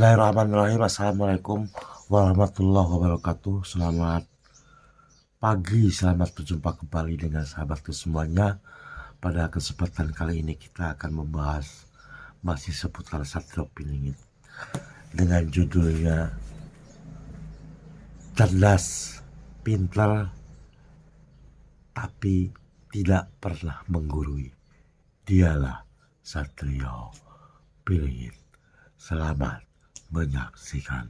Bismillahirrahmanirrahim. Assalamualaikum warahmatullahi wabarakatuh. Selamat pagi, selamat berjumpa kembali dengan sahabatku semuanya. Pada kesempatan kali ini kita akan membahas masih seputar Satrio Piningit dengan judulnya cerdas, pintar, tapi tidak pernah menggurui. Dialah Satrio Piningit. Selamat menyaksikan.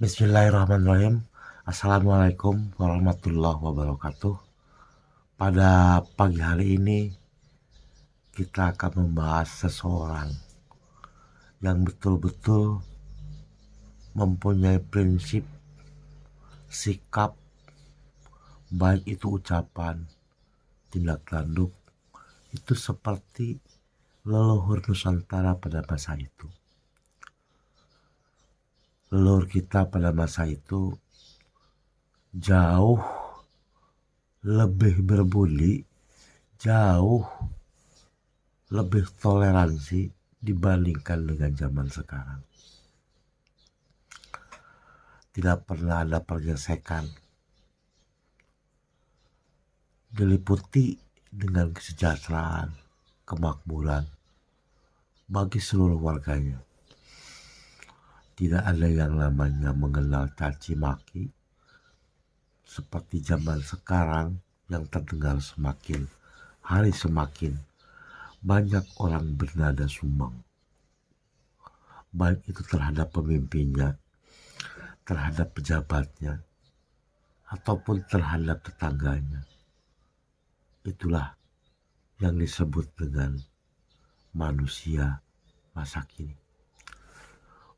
Bismillahirrahmanirrahim. Assalamualaikum warahmatullahi wabarakatuh. Pada pagi hari ini kita akan membahas seseorang yang betul-betul mempunyai prinsip, sikap, baik itu ucapan, tindak tanduk, itu seperti leluhur Nusantara pada masa itu. Leluhur kita pada masa itu jauh lebih berbudi, jauh lebih toleransi dibandingkan dengan zaman sekarang. Tidak pernah ada pergesekan, diliputi dengan kesejahteraan, kemakmuran bagi seluruh warganya. Tidak ada yang namanya mengenal caci maki seperti zaman sekarang yang terdengar semakin hari semakin banyak orang bernada sumbang, baik itu terhadap pemimpinnya, terhadap pejabatnya, ataupun terhadap tetangganya. Itulah yang disebut dengan manusia masa kini.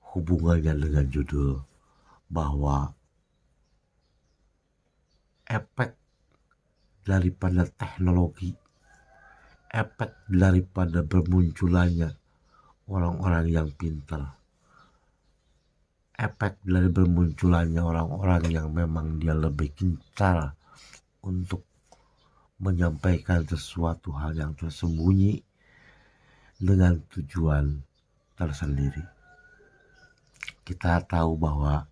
Hubungannya dengan judul bahwa efek daripada teknologi, efek daripada bermunculannya orang-orang yang pintar, efek dari bermunculannya orang-orang yang memang dia lebih gencar untuk menyampaikan sesuatu hal yang tersembunyi dengan tujuan tersendiri. Kita tahu bahwa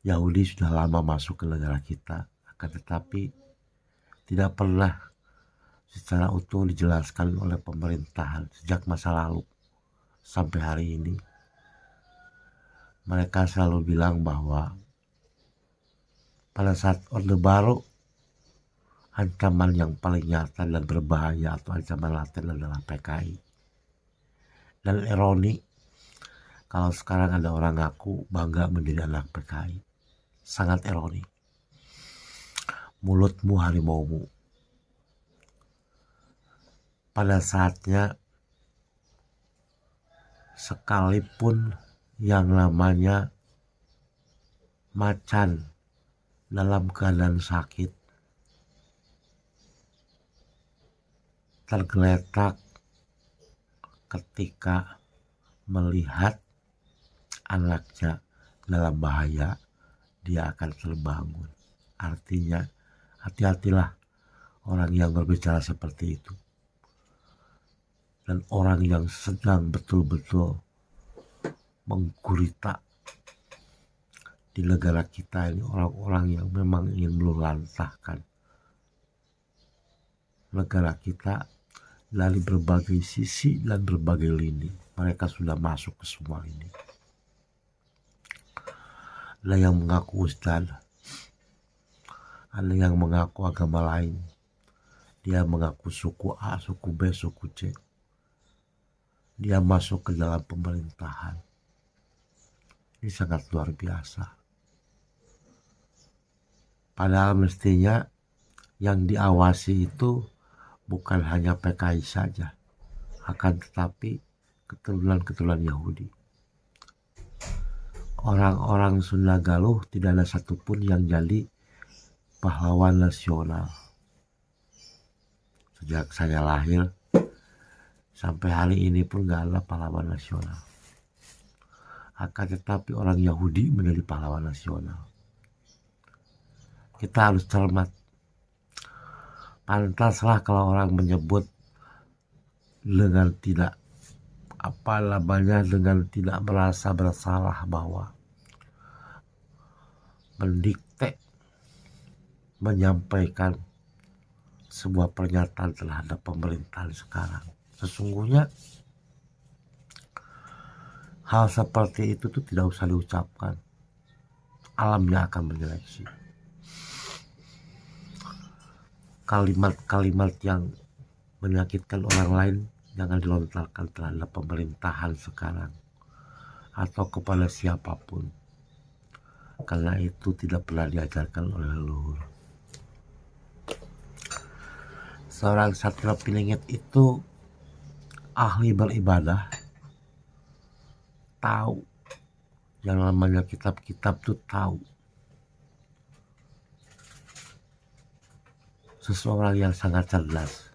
Yahudi sudah lama masuk ke negara kita, akan tetapi tidak pernah secara utuh dijelaskan oleh pemerintahan sejak masa lalu sampai hari ini. Mereka selalu bilang bahwa pada saat Orde Baru, ancaman yang paling nyata dan berbahaya atau ancaman laten adalah PKI. Dan ironi, kalau sekarang ada orang ngaku bangga menjadi anak PKI. Sangat ironi. Mulutmu harimaumu. Pada saatnya, sekalipun yang namanya macan dalam keadaan sakit tergeletak ketika melihat anaknya dalam bahaya, dia akan terbangun. Artinya, hati-hatilah orang yang berbicara seperti itu. Dan orang yang sedang betul-betul menggurita di negara kita ini, orang-orang yang memang ingin meluluhlantahkan negara kita dari berbagai sisi dan berbagai lini. Mereka sudah masuk ke semua ini. Ada yang mengaku ustaz, ada yang mengaku agama lain, dia mengaku suku A, suku B, suku C. Dia masuk ke dalam pemerintahan. Ini sangat luar biasa. Padahal mestinya yang diawasi itu bukan hanya PKI saja, akan tetapi keturunan-keturunan Yahudi. Orang-orang Sunda Galuh tidak ada satupun yang jadi pahlawan nasional. Sejak saya lahir sampai hari ini pun gak ada pahlawan nasional. akan tetapi orang Yahudi menjadi pahlawan nasional. Kita harus cermat. Pantaslah kalau orang menyebut dengan tidak dengan tidak merasa bersalah bahwa mendikte, menyampaikan sebuah pernyataan terhadap pemerintahan sekarang. Sesungguhnya hal seperti itu tuh tidak usah diucapkan. Alamnya akan menyeleksi. Kalimat-kalimat yang menyakitkan orang lain jangan dilontarkan terhadap pemerintahan sekarang atau kepada siapapun, karena itu tidak pernah diajarkan oleh leluhur. Seorang Satrio Piningit itu ahli beribadah, tahu yang namanya kitab-kitab tuh tahu. Seseorang yang sangat cerdas,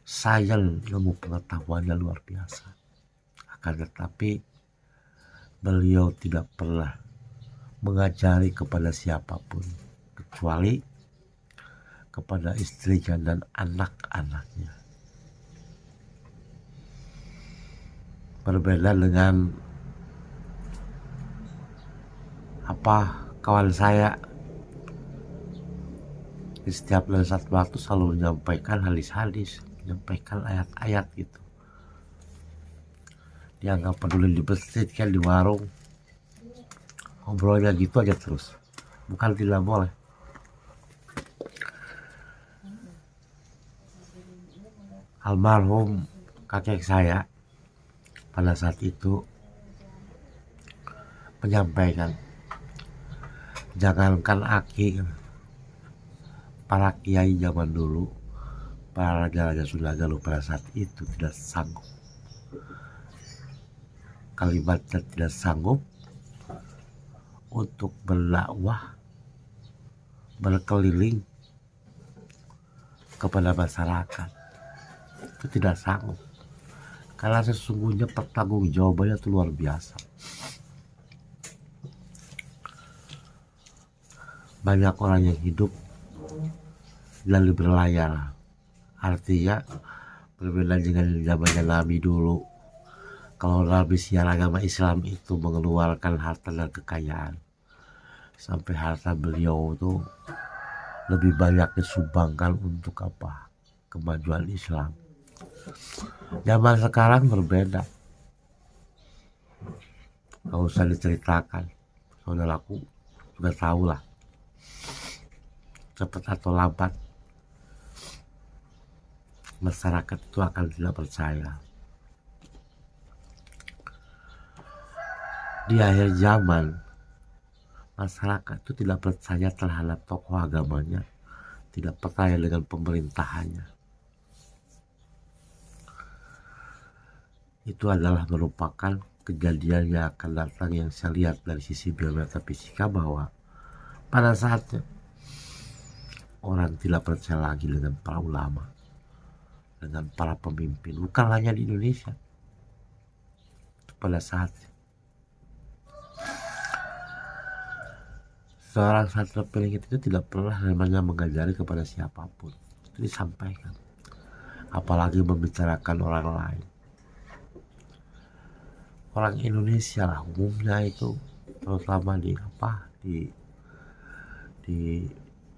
sayang ilmu pengetahuannya luar biasa. Akan tetapi beliau tidak pernah mengajari kepada siapapun kecuali kepada istrinya dan anak-anaknya. Berbeda dengan kawan saya, di setiap saat waktu selalu menyampaikan hadis-hadis, menyampaikan ayat-ayat gitu. Dia nggak peduli di masjid kan, di warung, ngobrolnya gitu aja terus. Bukan tidak boleh. Almarhum kakek saya pada saat itu menyampaikan, jangankan aki, para kiai zaman dulu, para raja-raja Sunda Galuh pada saat itu tidak sanggup. Kalimatnya tidak sanggup untuk berdakwah, berkeliling kepada masyarakat. Itu tidak sanggup. Karena sesungguhnya pertanggungjawabannya itu luar biasa. Banyak orang yang hidup lalu berlayar. Artinya berbeda dengan zamannya Nabi dulu. Kalau Nabi siar agama Islam itu mengeluarkan harta dan kekayaan, sampai harta beliau itu lebih banyak disumbangkan untuk kemajuan Islam. Zaman sekarang berbeda. Gak usah diceritakan, saudaraku sudah tahu lah, cepat atau lambat masyarakat itu akan tidak percaya. Di akhir zaman, masyarakat itu tidak percaya terhadap tokoh agamanya, tidak percaya dengan pemerintahannya. Itu adalah merupakan kejadian yang akan datang yang saya lihat dari sisi biometafisika, bahwa pada saatnya orang tidak percaya lagi dengan para ulama, dengan para pemimpin, bukan hanya di Indonesia. Pada saat seorang Satrio Piningit itu tidak pernah namanya mengajari kepada siapapun, itu disampaikan, apalagi membicarakan orang lain. Orang Indonesia lah umumnya itu, terutama di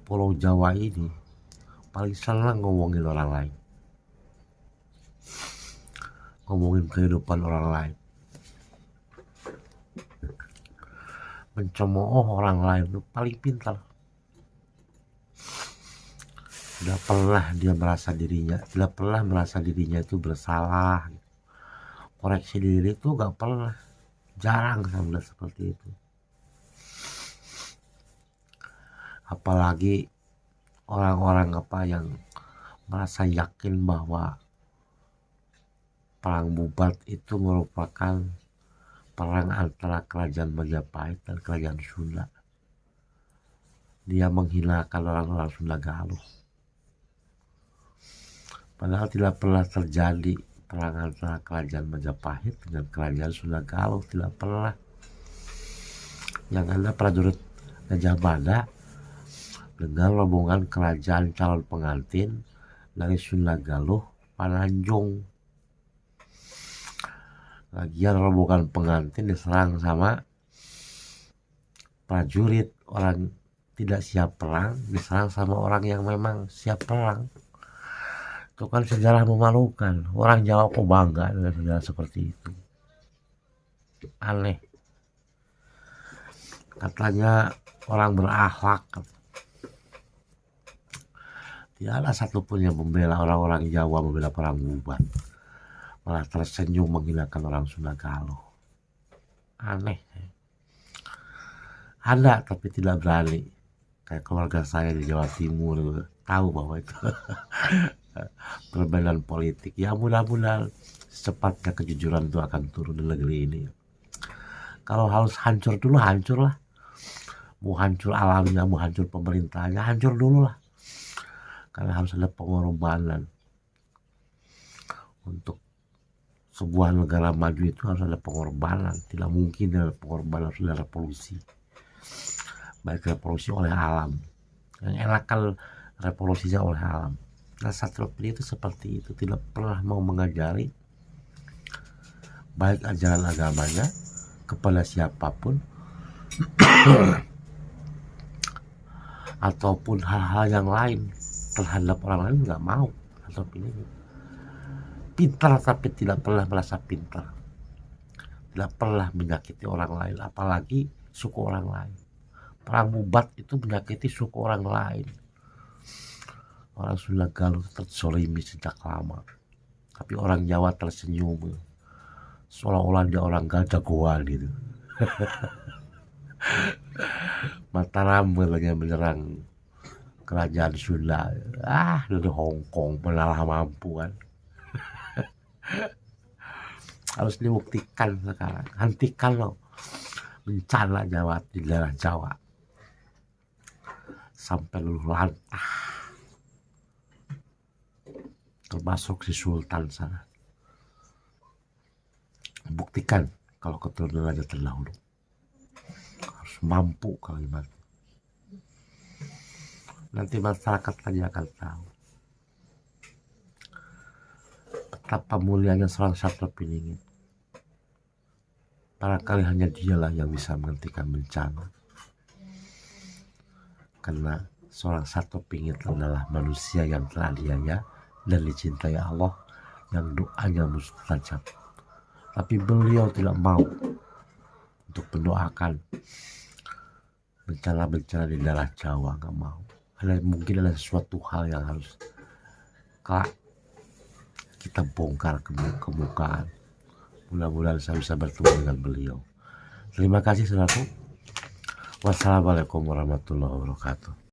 Pulau Jawa ini, paling senang ngomongin orang lain, ngomongin kehidupan orang lain, mencemooh orang lain itu paling pintar. Tidak pernah merasa dirinya itu bersalah. Koreksi diri itu gak pernah, jarang saya seperti itu. Apalagi orang-orang yang merasa yakin bahwa perang Bubat itu merupakan perang antara kerajaan Majapahit dan kerajaan Sunda. Dia menghinakan orang-orang Sunda Galuh. Padahal tidak pernah terjadi perang antara kerajaan Majapahit dengan kerajaan Sunda Galuh, tidak pernah. yang ada prajurit Gajah Mada dengan rombongan kerajaan calon pengantin dari Sunda Galuh Pananjung. Lagian rombongan pengantin diserang sama prajurit, orang tidak siap perang diserang sama orang yang memang siap perang. Itu kan sejarah memalukan. Orang Jawa kok bangga dengan sejarah seperti itu. Aneh. Katanya orang berakhlak. Tidak ada satupun yang membela orang-orang Jawa, membela perang bubat. Malah tersenyum menghinakan orang Sunda Galuh. Aneh. Ada tapi tidak berani. Kayak keluarga saya di Jawa Timur tahu bahwa itu perbedaan politik. Ya mudah-mudahan secepatnya kejujuran itu akan turun di negeri ini. Kalau harus hancur dulu, hancur lah. Mau hancur alamnya, mau hancur pemerintahnya, hancur dulu lah. Karena harus ada pengorbanan. Untuk sebuah negara maju itu harus ada pengorbanan. Tidak mungkin ada pengorbanan, harus ada revolusi. Baik revolusi oleh alam. Yang enak kan revolusinya oleh alam. Nah, Satrio Piningit itu seperti itu, tidak pernah mau mengajari baik ajaran agamanya kepada siapapun ataupun hal-hal yang lain terhadap orang lain, nggak mau. Satrio Piningit pintar tapi tidak pernah merasa pintar, tidak pernah menyakiti orang lain, apalagi suku orang lain. Perang bubat itu menyakiti suku orang lain. Orang Sunda Galuh terzolimi sejak lama, tapi orang Jawa tersenyum seolah-olah dia orang jagoan gitu. Mataram lagi menyerang kerajaan Sunda, dari Hong Kong malah mampu kan. Harus dibuktikan sekarang, hentikan loh bencana Jawa di daerah Jawa sampai luluh lantah, termasuk si Sultan sana. Buktikan kalau keturunan Raja terdahulu, harus mampu kalimat. Nanti masyarakat saja akan tahu betapa mulianya seorang Satrio Piningit. Barangkali hanya dialah yang bisa menghentikan bencana. Karena seorang Satrio Piningit adalah manusia yang teraniaya dan dicintai Allah, yang doanya mustajab. Tapi beliau tidak mau untuk mendoakan bencana-bencana di daerah Jawa, nggak mau. Mungkin ada sesuatu hal yang harus kita bongkar ke permukaan. Mudah-mudahan saya bisa bertemu dengan beliau. Terima kasih saudaraku. Wassalamualaikum warahmatullahi wabarakatuh.